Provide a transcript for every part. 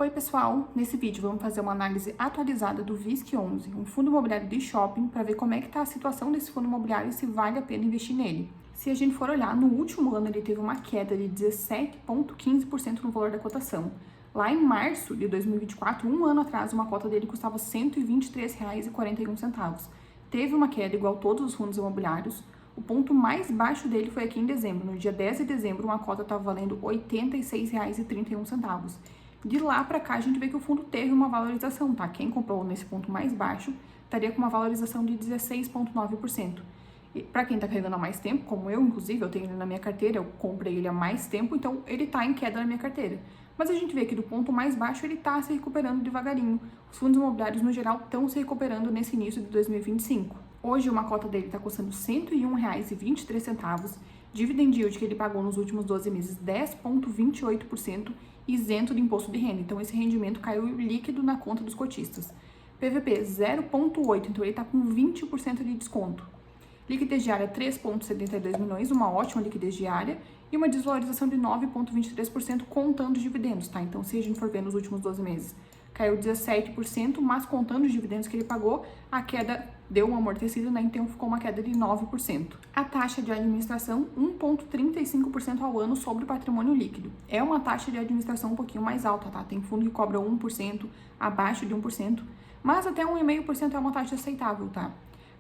Oi pessoal, nesse vídeo vamos fazer uma análise atualizada do VISC11, um fundo imobiliário de shopping, para ver como é que está a situação desse fundo imobiliário e se vale a pena investir nele. Se a gente for olhar, no último ano ele teve uma queda de 17,15% no valor da cotação. Lá em março de 2024, um ano atrás, uma cota dele custava R$ 123,41. Teve uma queda igual todos os fundos imobiliários. O ponto mais baixo dele foi aqui em dezembro. No dia 10 de dezembro, uma cota estava valendo R$ 86,31. De lá para cá, a gente vê que o fundo teve uma valorização, tá? Quem comprou nesse ponto mais baixo estaria com uma valorização de 16,9%. E para quem está carregando há mais tempo, como eu, inclusive, eu tenho ele na minha carteira, eu comprei ele há mais tempo, então ele está em queda na minha carteira. Mas a gente vê que do ponto mais baixo ele está se recuperando devagarinho. Os fundos imobiliários, no geral, estão se recuperando nesse início de 2025. Hoje, uma cota dele está custando R$ 101,23, dividend yield que ele pagou nos últimos 12 meses, 10,28%, isento de imposto de renda. Então, esse rendimento caiu líquido na conta dos cotistas. PVP 0,8, então ele está com 20% de desconto. Liquidez diária 3,72 milhões, uma ótima liquidez diária, e uma desvalorização de 9,23% contando os dividendos, tá? Então, se a gente for ver nos últimos 12 meses, caiu 17%, mas contando os dividendos que ele pagou, a queda deu uma amortecida, né? Então ficou uma queda de 9%. A taxa de administração, 1,35% ao ano sobre o patrimônio líquido. É uma taxa de administração um pouquinho mais alta, tá? Tem fundo que cobra 1%, abaixo de 1%, mas até 1,5% é uma taxa aceitável, tá?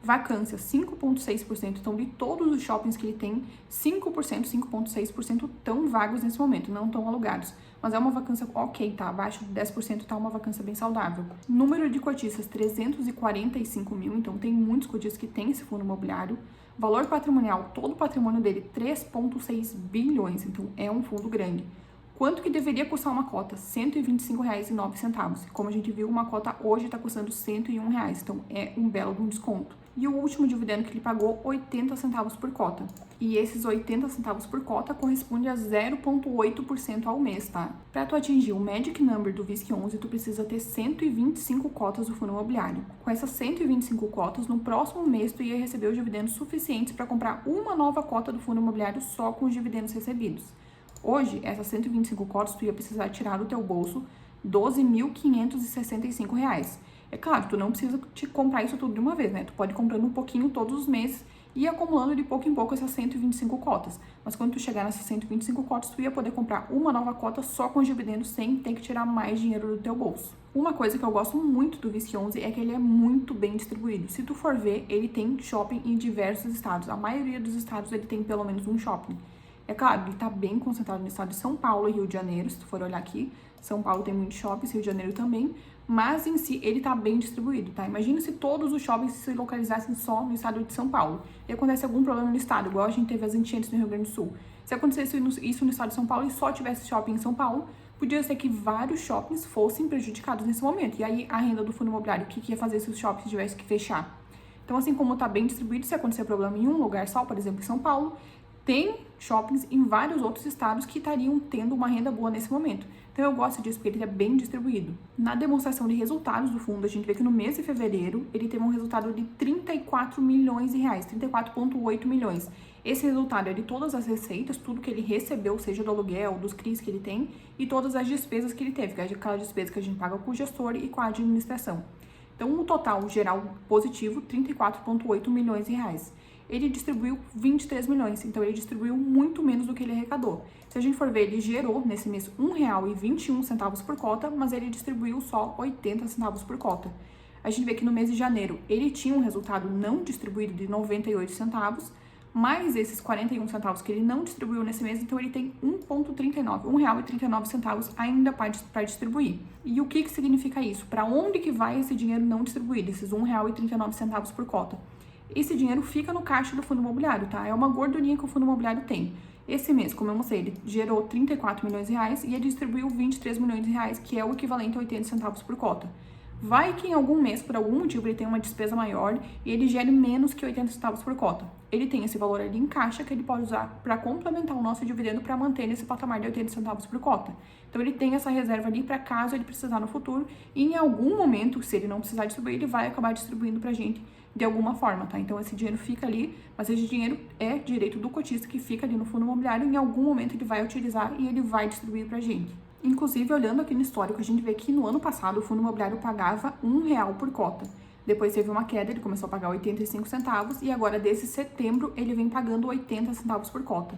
Vacância, 5,6%. Então, de todos os shoppings que ele tem, 5,6% estão vagos nesse momento, não estão alugados. Mas é uma vacância ok, tá? Abaixo de 10% tá uma vacância bem saudável. Número de cotistas, 345 mil. Então, tem muitos cotistas que têm esse fundo imobiliário. Valor patrimonial, todo o patrimônio dele, 3,6 bilhões. Então, é um fundo grande. Quanto que deveria custar uma cota? R$ 125,09. Como a gente viu, uma cota hoje está custando R$ 101. Então, é um belo desconto. E o último dividendo que ele pagou, 80 centavos por cota. E esses 80 centavos por cota corresponde a 0,8% ao mês, tá? Para tu atingir o Magic Number do VISC11, tu precisa ter 125 cotas do fundo imobiliário. Com essas 125 cotas, no próximo mês tu ia receber os dividendos suficientes para comprar uma nova cota do fundo imobiliário só com os dividendos recebidos. Hoje, essas 125 cotas, tu ia precisar tirar do teu bolso R$ 12.565. É claro, tu não precisa te comprar isso tudo de uma vez, né? Tu pode ir comprando um pouquinho todos os meses e ir acumulando de pouco em pouco essas 125 cotas. Mas quando tu chegar nessas 125 cotas, tu ia poder comprar uma nova cota só com os dividendos sem ter que tirar mais dinheiro do teu bolso. Uma coisa que eu gosto muito do VISC11 é que ele é muito bem distribuído. Se tu for ver, ele tem shopping em diversos estados. A maioria dos estados ele tem pelo menos um shopping. É claro, ele está bem concentrado no estado de São Paulo e Rio de Janeiro, se tu for olhar aqui. São Paulo tem muitos shoppings, Rio de Janeiro também, mas em si ele está bem distribuído, tá? Imagina se todos os shoppings se localizassem só no estado de São Paulo e acontece algum problema no estado, igual a gente teve as enchentes no Rio Grande do Sul. Se acontecesse isso no estado de São Paulo e só tivesse shopping em São Paulo, podia ser que vários shoppings fossem prejudicados nesse momento. E aí a renda do fundo imobiliário, o que ia fazer se os shoppings tivessem que fechar? Então, assim como está bem distribuído, se acontecer problema em um lugar só, por exemplo, em São Paulo, tem shoppings em vários outros estados que estariam tendo uma renda boa nesse momento. Então eu gosto disso porque ele é bem distribuído. Na demonstração de resultados do fundo, a gente vê que no mês de fevereiro ele teve um resultado de 34 milhões de reais, 34,8 milhões. Esse resultado é de todas as receitas, tudo que ele recebeu, seja do aluguel, dos CRIs que ele tem, e todas as despesas que ele teve, que é aquela despesa que a gente paga com o gestor e com a administração. Então, o total geral positivo, 34,8 milhões de reais. Ele distribuiu 23 milhões, então ele distribuiu muito menos do que ele arrecadou. Se a gente for ver, ele gerou nesse mês R$ 1,21 por cota, mas ele distribuiu só 80 centavos por cota. A gente vê que no mês de janeiro ele tinha um resultado não distribuído de 98 centavos, mais esses 41 centavos que ele não distribuiu nesse mês, então ele tem 1,39, R$ 1,39 ainda para distribuir. E o que significa isso? Para onde que vai esse dinheiro não distribuído, esses R$ 1,39 por cota? Esse dinheiro fica no caixa do fundo imobiliário, tá? É uma gordurinha que o fundo imobiliário tem. Esse mês, como eu mostrei, ele gerou 34 milhões de reais e ele distribuiu 23 milhões de reais, que é o equivalente a 80 centavos por cota. Vai que em algum mês, por algum motivo, ele tem uma despesa maior e ele gere menos que 80 centavos por cota. Ele tem esse valor ali em caixa que ele pode usar para complementar o nosso dividendo para manter nesse patamar de 80 centavos por cota. Então, ele tem essa reserva ali para caso ele precisar no futuro e em algum momento, se ele não precisar distribuir, ele vai acabar distribuindo para a gente de alguma forma, tá? Então, esse dinheiro fica ali, mas esse dinheiro é direito do cotista que fica ali no fundo imobiliário e em algum momento ele vai utilizar e ele vai distribuir para a gente. Inclusive, olhando aqui no histórico, a gente vê que no ano passado o fundo imobiliário pagava R$ 1 por cota. Depois teve uma queda, ele começou a pagar 85 centavos e agora desde setembro ele vem pagando 80 centavos por cota.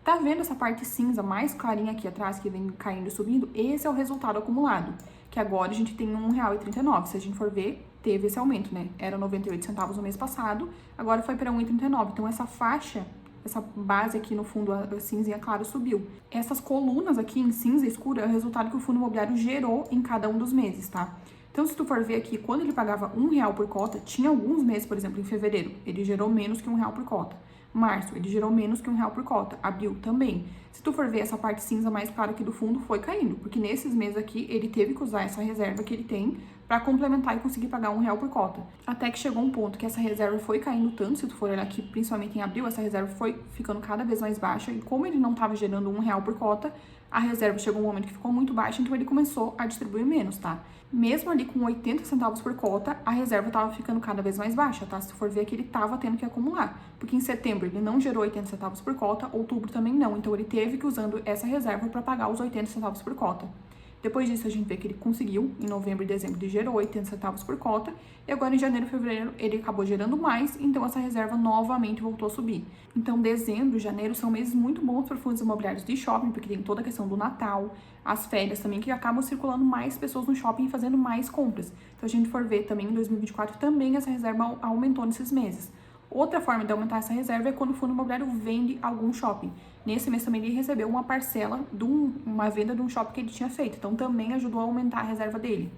Tá vendo essa parte cinza mais clarinha aqui atrás que vem caindo e subindo? Esse é o resultado acumulado, que agora a gente tem R$ 1,39. Se a gente for ver, teve esse aumento, né? Era 98 centavos no mês passado, agora foi para 1,39. Então essa faixa, essa base aqui no fundo cinza claro subiu. Essas colunas aqui em cinza escura é o resultado que o fundo imobiliário gerou em cada um dos meses, tá? Então, se tu for ver aqui, quando ele pagava R$ 1 por cota, tinha alguns meses, por exemplo, em fevereiro, ele gerou menos que R$ 1 por cota. Março, ele gerou menos que R$ 1 por cota. Abril, também. Se tu for ver essa parte cinza mais clara aqui do fundo, foi caindo, porque nesses meses aqui, ele teve que usar essa reserva que ele tem para complementar e conseguir pagar R$ 1 por cota. Até que chegou um ponto que essa reserva foi caindo tanto, se tu for olhar aqui, principalmente em abril, essa reserva foi ficando cada vez mais baixa, e como ele não estava gerando R$ 1 por cota, a reserva chegou um momento que ficou muito baixa, então ele começou a distribuir menos, tá? Mesmo ali com 80 centavos por cota, a reserva estava ficando cada vez mais baixa, tá? Se tu for ver aqui, ele estava tendo que acumular, porque em setembro ele não gerou 80 centavos por cota, outubro também não, então ele teve que ir usando essa reserva para pagar os 80 centavos por cota. Depois disso, a gente vê que ele conseguiu, em novembro e dezembro, ele gerou 80 centavos por cota, e agora em janeiro e fevereiro ele acabou gerando mais, então essa reserva novamente voltou a subir. Então, dezembro e janeiro são meses muito bons para fundos imobiliários de shopping, porque tem toda a questão do Natal, as férias também, que acabam circulando mais pessoas no shopping e fazendo mais compras. Então, a gente for ver também em 2024, também essa reserva aumentou nesses meses. Outra forma de aumentar essa reserva é quando o fundo imobiliário vende algum shopping. Nesse mês também ele recebeu uma parcela de uma venda de um shopping que ele tinha feito, então também ajudou a aumentar a reserva dele.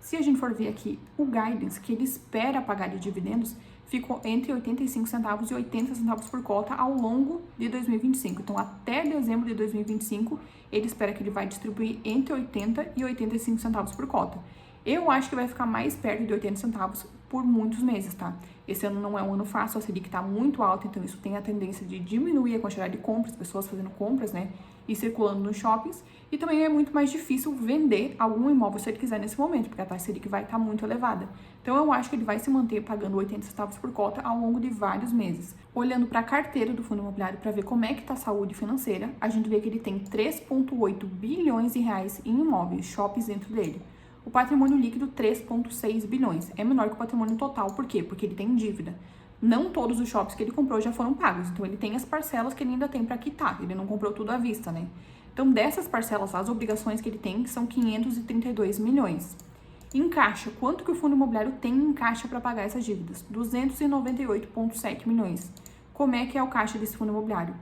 Se a gente for ver aqui, o guidance que ele espera pagar de dividendos ficou entre 85 centavos e 80 centavos por cota ao longo de 2025. Então, até dezembro de 2025, ele espera que ele vai distribuir entre 80 e 85 centavos por cota. Eu acho que vai ficar mais perto de 80 centavos por muitos meses, tá? Esse ano não é um ano fácil, a Selic tá muito alta, então isso tem a tendência de diminuir a quantidade de compras, pessoas fazendo compras, né? E circulando nos shoppings. E também é muito mais difícil vender algum imóvel se ele quiser nesse momento, porque a taxa Selic vai estar muito elevada. Então eu acho que ele vai se manter pagando 80 centavos por cota ao longo de vários meses. Olhando para a carteira do fundo imobiliário para ver como é que tá a saúde financeira, a gente vê que ele tem 3,8 bilhões de reais em imóveis, shoppings dentro dele. O patrimônio líquido, 3,6 bilhões. É menor que o patrimônio total, por quê? Porque ele tem dívida. Não todos os shoppings que ele comprou já foram pagos, então ele tem as parcelas que ele ainda tem para quitar, ele não comprou tudo à vista, né? Então, dessas parcelas, as obrigações que ele tem são 532 milhões. Em caixa, quanto que o fundo imobiliário tem em caixa para pagar essas dívidas? 298,7 milhões. Como é que é o caixa desse fundo imobiliário?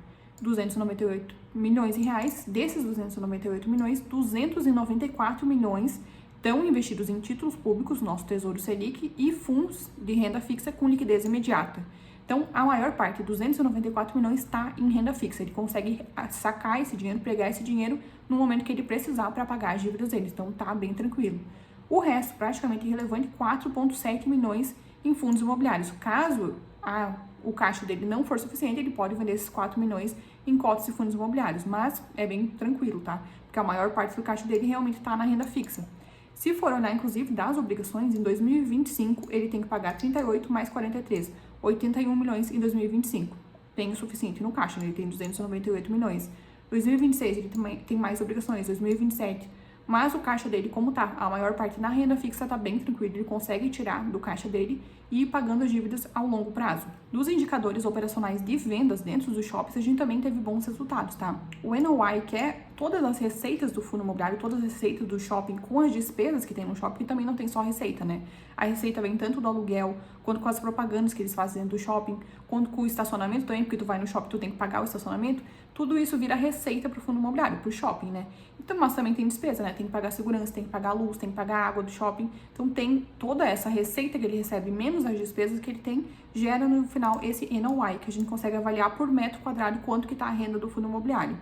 298 milhões em reais. Desses 298 milhões, 294 milhões estão investidos em títulos públicos, nosso Tesouro Selic, e fundos de renda fixa com liquidez imediata. Então, a maior parte, 294 milhões, está em renda fixa. Ele consegue sacar esse dinheiro, pegar esse dinheiro no momento que ele precisar para pagar as dívidas dele. Então, tá bem tranquilo. O resto, praticamente irrelevante, 4,7 milhões em fundos imobiliários. Caso o caixa dele não for suficiente, ele pode vender esses 4 milhões em cotas de fundos imobiliários. Mas é bem tranquilo, tá? Porque a maior parte do caixa dele realmente está na renda fixa. Se for olhar, inclusive, das obrigações, em 2025, ele tem que pagar 38 mais 43, 81 milhões em 2025. Tem o suficiente no caixa, né? Ele tem 298 milhões. 2026, ele também tem mais obrigações, 2027. Mas o caixa dele, como tá, a maior parte na renda fixa tá bem tranquilo, ele consegue tirar do caixa dele e ir pagando as dívidas ao longo prazo. Dos indicadores operacionais de vendas dentro dos shoppings, a gente também teve bons resultados, tá? O NOI, que é todas as receitas do fundo imobiliário, todas as receitas do shopping com as despesas que tem no shopping, que também não tem só receita, né? A receita vem tanto do aluguel, quanto com as propagandas que eles fazem dentro do shopping, quanto com o estacionamento também, porque tu vai no shopping, tu tem que pagar o estacionamento, tudo isso vira receita para o fundo imobiliário, para o shopping, né? Então, mas também tem despesa, né? Tem que pagar segurança, tem que pagar luz, tem que pagar água do shopping. Então, tem toda essa receita que ele recebe, menos as despesas que ele tem, gera no final esse NOI, que a gente consegue avaliar por metro quadrado quanto que está a renda do fundo imobiliário.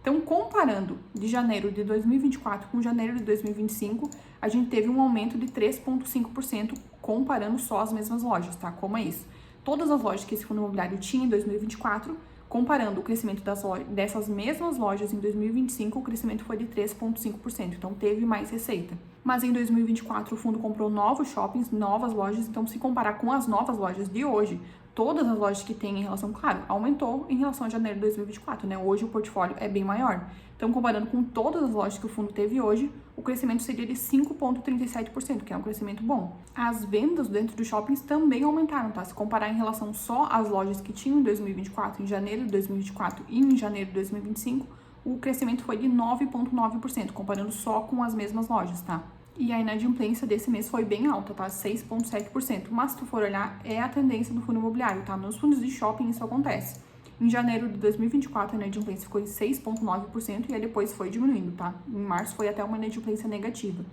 Então, comparando de janeiro de 2024 com janeiro de 2025, a gente teve um aumento de 3,5% comparando só as mesmas lojas, tá? Como é isso? Todas as lojas que esse fundo imobiliário tinha em 2024 Comparando o crescimento dessas mesmas lojas em 2025, o crescimento foi de 3,5%, então teve mais receita. Mas em 2024, o fundo comprou novos shoppings, novas lojas, então se comparar com as novas lojas de hoje, todas as lojas que tem em relação, claro, aumentou em relação a janeiro de 2024, né? Hoje o portfólio é bem maior. Então, comparando com todas as lojas que o fundo teve hoje, o crescimento seria de 5,37%, que é um crescimento bom. As vendas dentro dos shoppings também aumentaram, tá? Se comparar em relação só às lojas que tinham em 2024, em janeiro de 2024 e em janeiro de 2025, o crescimento foi de 9,9%, comparando só com as mesmas lojas, tá? E a inadimplência desse mês foi bem alta, tá? 6,7%. Mas se tu for olhar, é a tendência do fundo imobiliário, tá? Nos fundos de shopping isso acontece. Em janeiro de 2024, a inadimplência ficou em 6,9% e aí depois foi diminuindo, tá? Em março foi até uma inadimplência negativa.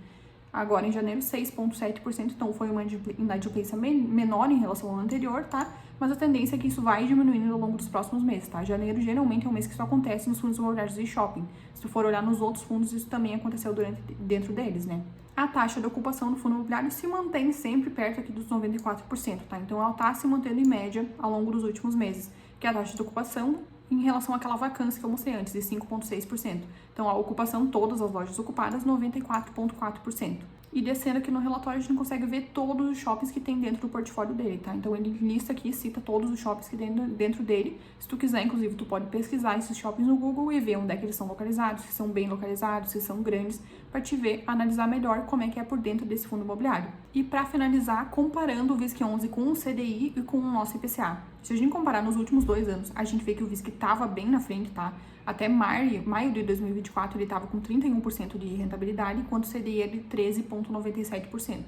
Agora, em janeiro, 6,7%, então foi uma inadimplência menor em relação ao anterior, tá? Mas a tendência é que isso vai diminuindo ao longo dos próximos meses, tá? Janeiro geralmente é um mês que isso acontece nos fundos imobiliários de shopping. Se tu for olhar nos outros fundos, isso também aconteceu dentro deles, né? A taxa de ocupação do fundo imobiliário se mantém sempre perto aqui dos 94%, tá? Então ela tá se mantendo em média ao longo dos últimos meses, que é a taxa de ocupação em relação àquela vacância que eu mostrei antes, de 5,6%. Então, a ocupação, todas as lojas ocupadas, 94,4%. E descendo aqui no relatório, a gente consegue ver todos os shoppings que tem dentro do portfólio dele, tá? Então, ele lista aqui, cita todos os shoppings que tem dentro dele. Se tu quiser, inclusive, tu pode pesquisar esses shoppings no Google e ver onde é que eles são localizados, se são bem localizados, se são grandes, para te ver, analisar melhor como é que é por dentro desse fundo imobiliário. E para finalizar, comparando o VISC11 com o CDI e com o nosso IPCA. Se a gente comparar nos últimos 2 anos, a gente vê que o VISC estava bem na frente, tá? Até maio de 2024, ele estava com 31% de rentabilidade, enquanto o CDI é de 13,97%.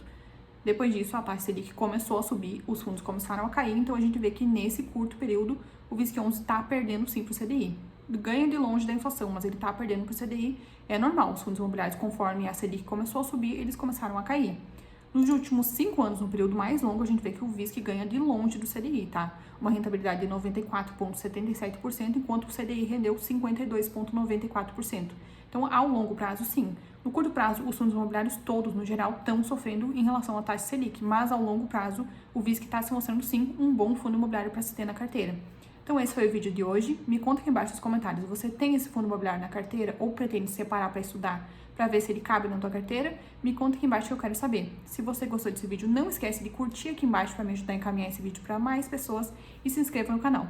Depois disso, a taxa Selic começou a subir, os fundos começaram a cair, então a gente vê que nesse curto período, o VISC11 está perdendo sim para o CDI. Ganha de longe da inflação, mas ele está perdendo para o CDI, é normal. Os fundos imobiliários, conforme a Selic começou a subir, eles começaram a cair. Nos últimos 5 anos, no período mais longo, a gente vê que o VISC ganha de longe do CDI, tá? Uma rentabilidade de 94,77%, enquanto o CDI rendeu 52,94%. Então, ao longo prazo, sim. No curto prazo, os fundos imobiliários todos, no geral, estão sofrendo em relação à taxa Selic, mas ao longo prazo, o VISC está se mostrando, sim, um bom fundo imobiliário para se ter na carteira. Então, esse foi o vídeo de hoje. Me conta aqui embaixo nos comentários, você tem esse fundo imobiliário na carteira ou pretende separar para estudar, para ver se ele cabe na tua carteira? Me conta aqui embaixo que eu quero saber. Se você gostou desse vídeo, não esquece de curtir aqui embaixo para me ajudar a encaminhar esse vídeo para mais pessoas e se inscreva no canal.